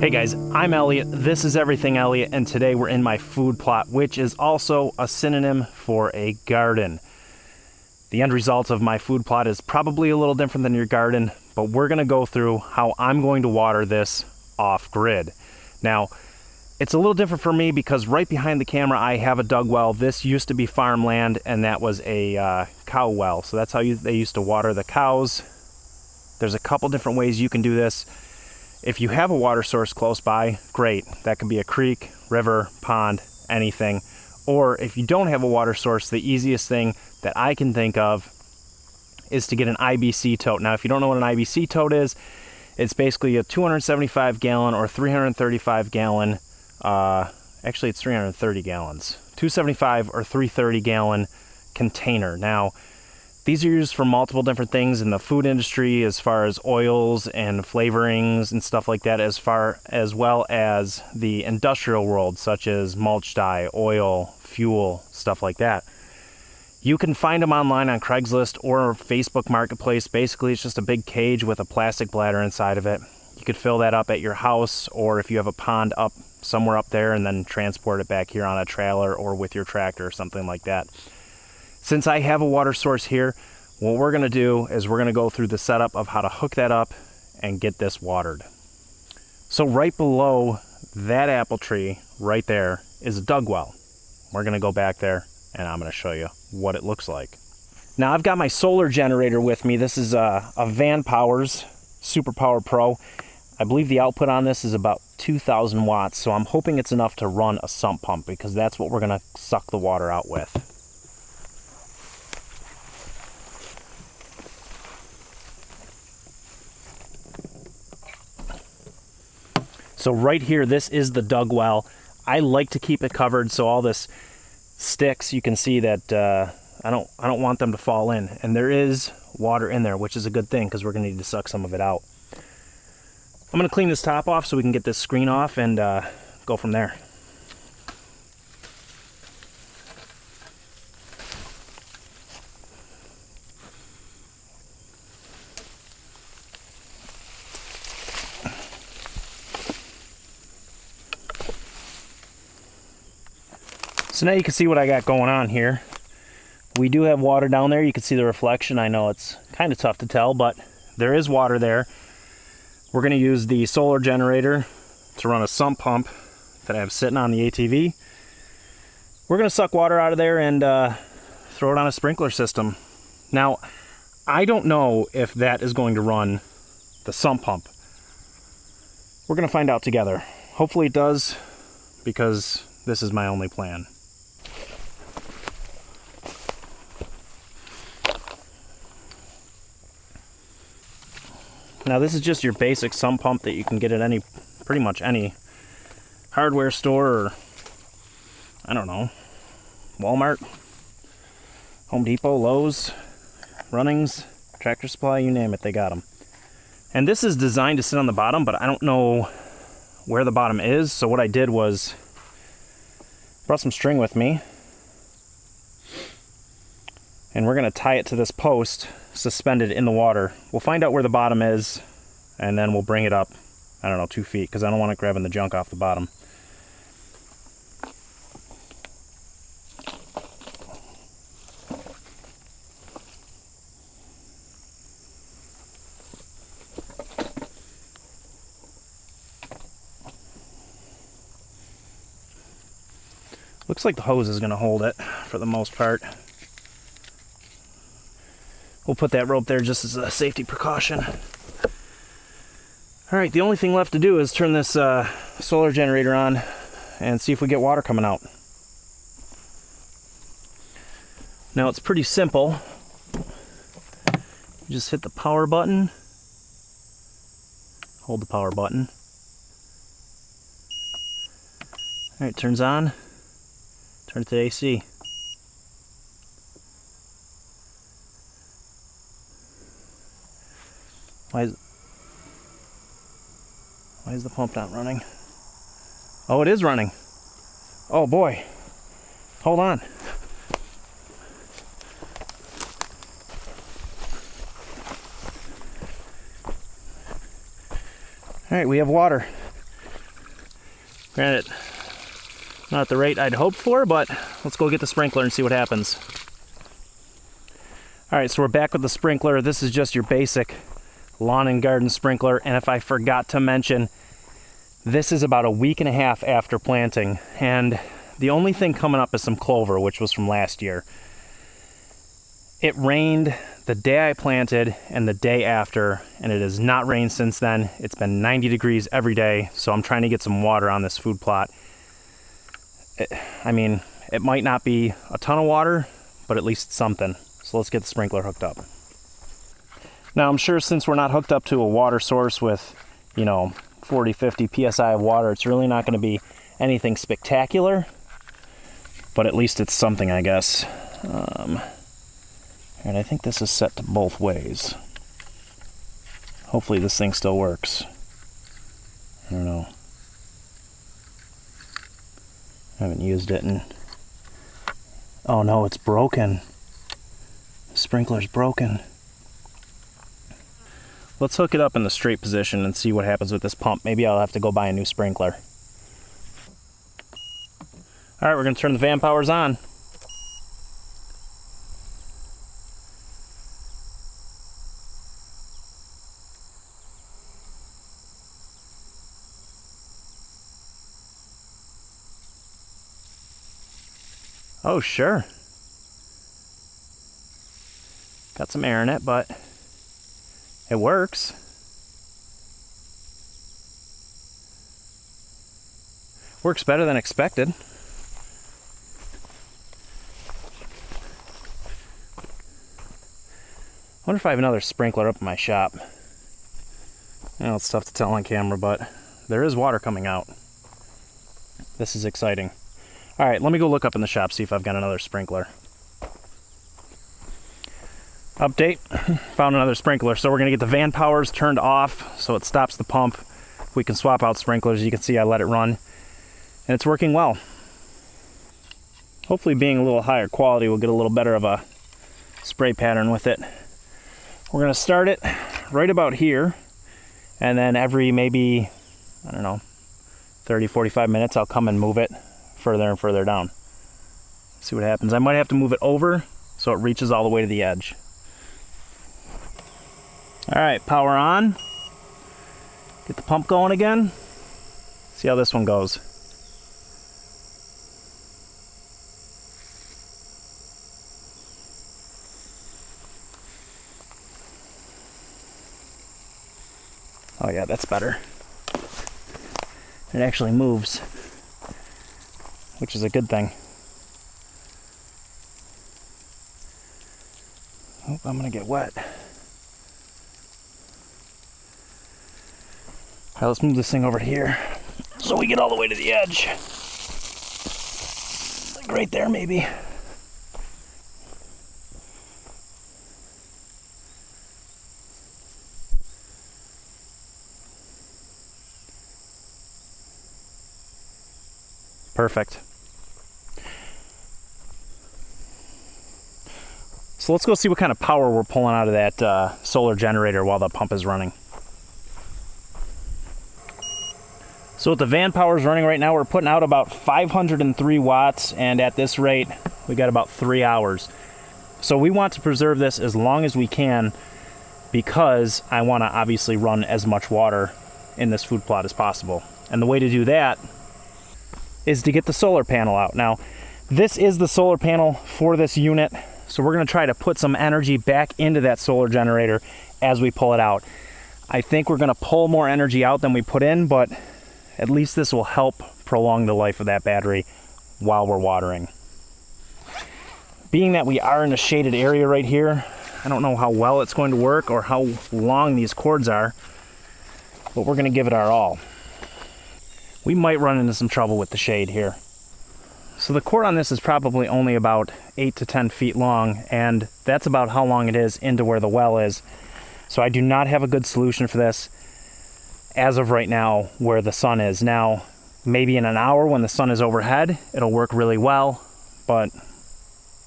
Hey guys, I'm Elliot, this is Everything Elliot, and today we're in my food plot, which is also a synonym for a garden. The end result of my food plot is probably a little different than your garden, but we're going to go through how I'm going to water this off-grid. Now, it's a little different for me because right behind the camera I have a dug well. This used to be farmland, and that was a cow well, so that's how they used to water the cows. There's a couple different ways you can do this. If you have a water source close by, great. That could be a creek, river, pond, anything. Or if you don't have a water source, the easiest thing that I can think of is to get an IBC tote. Now, if you don't know what an IBC tote is, it's basically a 275 gallon or 335 gallon, actually it's 330 gallons, 275 or 330 gallon container. Now, these are used for multiple different things in the food industry as far as oils and flavorings and stuff like that, as well as the industrial world, such as mulch dye, oil, fuel, stuff like that. You can find them online on Craigslist or Facebook Marketplace. Basically, it's just a big cage with a plastic bladder inside of it. You could fill that up at your house, or if you have a pond up somewhere up there, and then transport it back here on a trailer or with your tractor or something like that. Since I have a water source here, what we're going to do is we're going to go through the setup of how to hook that up and get this watered. So right below that apple tree right there is a dug well. We're going to go back there and I'm going to show you what it looks like. Now I've got my solar generator with me. This is a Vanpowers Super Power Pro. I believe the output on this is about 2,000 watts, so I'm hoping it's enough to run a sump pump because that's what we're going to suck the water out with. So right here, this is the dug well. I like to keep it covered so all this sticks. You can see that I don't want them to fall in. And there is water in there, which is a good thing because we're going to need to suck some of it out. I'm going to clean this top off so we can get this screen off and go from there. So now you can see what I got going on here. We do have water down there. You can see the reflection. I know it's kind of tough to tell, but there is water there. We're going to use the solar generator to run a sump pump that I have sitting on the ATV. We're going to suck water out of there and throw it on a sprinkler system. Now, I don't know if that is going to run the sump pump. We're going to find out together. Hopefully it does, because this is my only plan. Now this is just your basic sump pump that you can get at pretty much any hardware store, or I don't know, Walmart, Home Depot, Lowe's, Runnings, Tractor Supply, you name it, they got them. And this is designed to sit on the bottom, but I don't know where the bottom is, so what I did was brought some string with me, and we're going to tie it to this post suspended in the water. We'll find out where the bottom is, and then we'll bring it up, I don't know, 2 feet, because I don't want it grabbing the junk off the bottom. Looks like the hose is going to hold it for the most part. We'll put that rope there just as a safety precaution. All right, the only thing left to do is turn this solar generator on and see if we get water coming out. Now it's pretty simple. You just hit the power button, hold the power button. All right, turns on, turn it to AC. Why is the pump not running? Oh, it is running. Oh boy, hold on. All right, we have water. Granted, not at the rate I'd hoped for, but let's go get the sprinkler and see what happens. All right, so we're back with the sprinkler. This is just your basic lawn and garden sprinkler. And if I forgot to mention, this is about a week and a half after planting. And the only thing coming up is some clover, which was from last year. It rained the day I planted and the day after, and it has not rained since then. It's been 90 degrees every day, so I'm trying to get some water on this food plot. I mean, it might not be a ton of water, but at least something. So let's get the sprinkler hooked up. Now I'm sure since we're not hooked up to a water source with, 40, 50 PSI of water, it's really not going to be anything spectacular, but at least it's something, I guess. And I think this is set to both ways. Hopefully this thing still works. I don't know. I haven't used it in... Oh no, it's broken. The sprinkler's broken. Let's hook it up in the straight position and see what happens with this pump. Maybe I'll have to go buy a new sprinkler. All right, we're gonna turn the Vanpowers on. Oh, sure. Got some air in it, but it works. Works better than expected. I wonder if I have another sprinkler up in my shop. It's tough to tell on camera, but there is water coming out. This is exciting. All right, let me go look up in the shop, see if I've got another sprinkler. Update, found another sprinkler. So we're gonna get the Vanpowers turned off so it stops the pump. We can swap out sprinklers. You can see I let it run and it's working well. Hopefully being a little higher quality, we'll get a little better of a spray pattern with it. We're gonna start it right about here, and then every maybe, 30, 45 minutes, I'll come and move it further and further down. See what happens. I might have to move it over so it reaches all the way to the edge. All right, power on. Get the pump going again. See how this one goes. Oh yeah, that's better. It actually moves, which is a good thing. Oh, I'm gonna get wet. All right, let's move this thing over here so we get all the way to the edge. Like right there, maybe. Perfect. So let's go see what kind of power we're pulling out of that solar generator while the pump is running. So with the Vanpowers running right now, we're putting out about 503 watts, and at this rate, we got about 3 hours. So we want to preserve this as long as we can because I want to obviously run as much water in this food plot as possible. And the way to do that is to get the solar panel out. Now, this is the solar panel for this unit, So we're going to try to put some energy back into that solar generator as we pull it out. I think we're going to pull more energy out than we put in, but at least this will help prolong the life of that battery while we're watering. Being that we are in a shaded area right here, I don't know how well it's going to work or how long these cords are, but we're going to give it our all. We might run into some trouble with the shade here. So the cord on this is probably only about 8 to 10 feet long, and that's about how long it is into where the well is. So I do not have a good solution for this as of right now where the sun is. Now, maybe in an hour when the sun is overhead, it'll work really well, but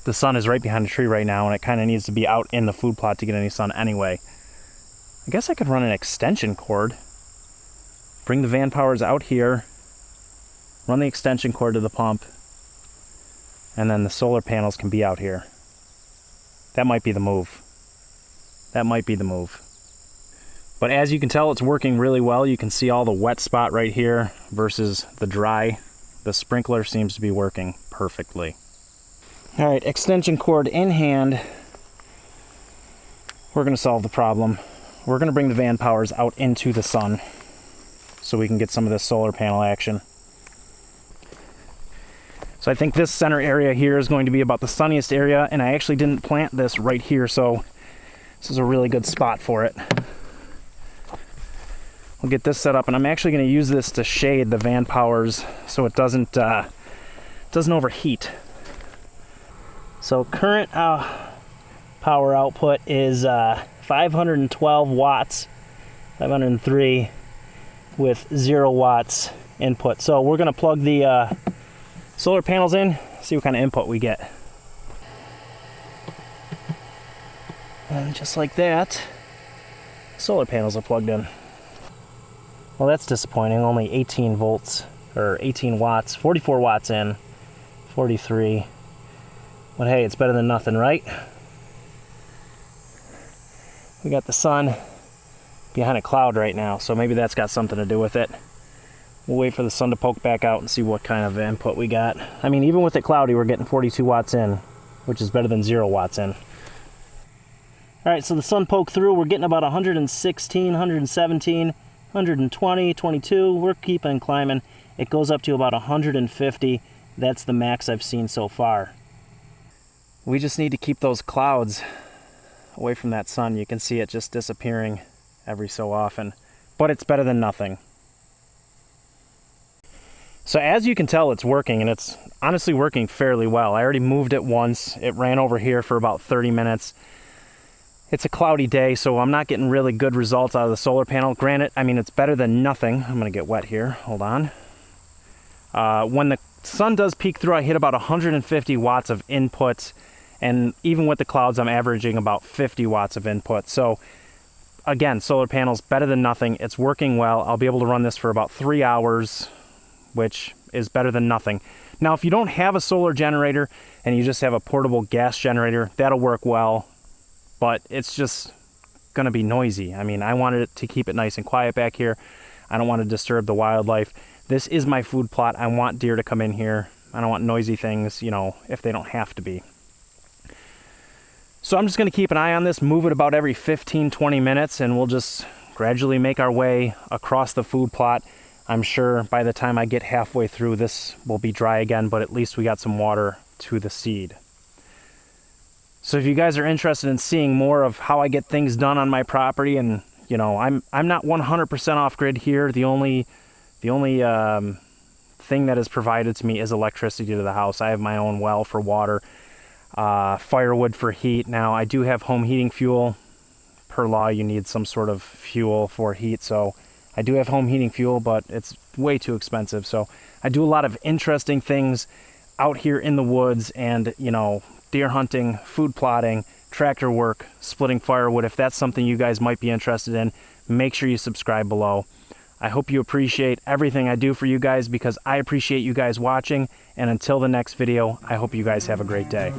the sun is right behind a tree right now, and it kind of needs to be out in the food plot to get any sun anyway. I guess I could run an extension cord. Bring the Vanpowers out here, run the extension cord to the pump, and then the solar panels can be out here. That might be the move. That might be the move. But as you can tell, it's working really well. You can see all the wet spot right here versus the dry. The sprinkler seems to be working perfectly. All right, extension cord in hand. We're gonna solve the problem. We're gonna bring the Vanpowers out into the sun so we can get some of this solar panel action. So I think this center area here is going to be about the sunniest area, and I actually didn't plant this right here, so this is a really good spot for it. We'll get this set up, and I'm actually going to use this to shade the Vanpowers so it doesn't overheat. So current power output is 512 watts, 503 with 0 watts input. So we're going to plug the solar panels in, see what kind of input we get. And just like that, solar panels are plugged in. Well, that's disappointing. Only 18 volts, or 18 watts, 44 watts in, 43. But hey, it's better than nothing, right? We got the sun behind a cloud right now, so maybe that's got something to do with it. We'll wait for the sun to poke back out and see what kind of input we got. I mean, even with it cloudy, we're getting 42 watts in, which is better than 0 watts in. All right, so the sun poked through. We're getting about 116, 117, 120, 22. We're keeping climbing. It goes up to about 150. That's the max I've seen so far. We just need to keep those clouds away from that sun. You can see it just disappearing every so often, but it's better than nothing. So as you can tell, it's working, and it's honestly working fairly well. I already moved it once. It ran over here for about 30 minutes. It's a cloudy day, so I'm not getting really good results out of the solar panel. Granted, I mean, it's better than nothing. I'm gonna get wet here, hold on. When the sun does peek through, I hit about 150 watts of input, and even with the clouds, I'm averaging about 50 watts of input. So again, solar panels, better than nothing. It's working well. I'll be able to run this for about 3 hours, which is better than nothing. Now, if you don't have a solar generator and you just have a portable gas generator, that'll work well, but it's just gonna be noisy. I mean, I wanted to keep it nice and quiet back here. I don't want to disturb the wildlife. This is my food plot. I want deer to come in here. I don't want noisy things, you know, if they don't have to be. So I'm just gonna keep an eye on this, move it about every 15, 20 minutes, and we'll just gradually make our way across the food plot. I'm sure by the time I get halfway through, this will be dry again, but at least we got some water to the seed. So if you guys are interested in seeing more of how I get things done on my property, and you know, I'm not 100% off grid here. The only thing that is provided to me is electricity to the house. I have my own well for water, firewood for heat. Now I do have home heating fuel. Per law, you need some sort of fuel for heat, so I do have home heating fuel, but it's way too expensive. So I do a lot of interesting things out here in the woods, and you know, deer hunting, food plotting, tractor work, splitting firewood. If that's something you guys might be interested in, make sure you subscribe below. I hope you appreciate everything I do for you guys, because I appreciate you guys watching. And until the next video, I hope you guys have a great day.